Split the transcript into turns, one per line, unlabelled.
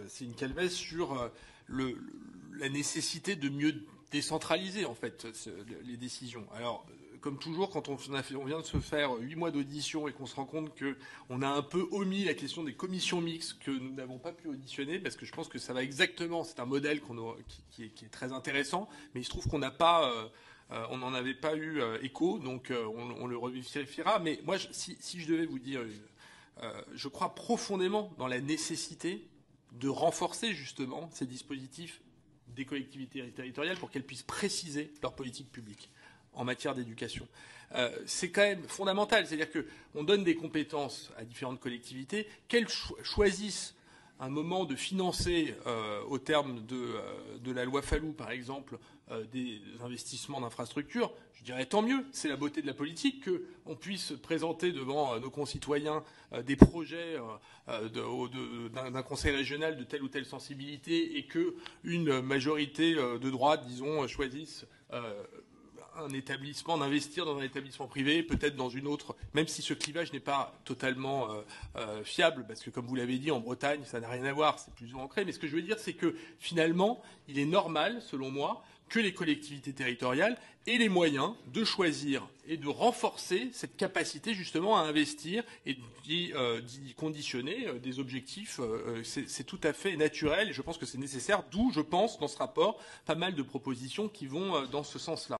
Céline Calvez sur la nécessité de mieux décentraliser en fait les décisions. Alors, comme toujours, quand on vient de se faire 8 mois d'audition et qu'on se rend compte qu'on a un peu omis la question des commissions mixtes que nous n'avons pas pu auditionner, parce que je pense que ça va exactement, c'est un modèle qui est très intéressant, mais il se trouve qu'on n'a pas... on n'en avait pas eu écho, donc on le revérifiera. Mais moi, si je devais vous dire, je crois profondément dans la nécessité de renforcer justement ces dispositifs des collectivités territoriales pour qu'elles puissent préciser leur politique publique en matière d'éducation. C'est quand même fondamental, c'est-à-dire qu'on donne des compétences à différentes collectivités, qu'elles choisissent un moment de financer, au terme de la loi Fallou, par exemple, des investissements d'infrastructures, je dirais tant mieux. C'est la beauté de la politique qu'on puisse présenter devant nos concitoyens des projets d'un conseil régional de telle ou telle sensibilité et qu'une majorité de droite, disons, choisisse un établissement, d'investir dans un établissement privé, peut-être dans une autre, même si ce clivage n'est pas totalement fiable, parce que comme vous l'avez dit, en Bretagne, ça n'a rien à voir, c'est plus ancré. Mais ce que je veux dire, c'est que finalement, il est normal, selon moi, que les collectivités territoriales aient les moyens de choisir et de renforcer cette capacité justement à investir et d'y conditionner des objectifs. C'est tout à fait naturel et je pense que c'est nécessaire, d'où je pense dans ce rapport pas mal de propositions qui vont dans ce sens-là.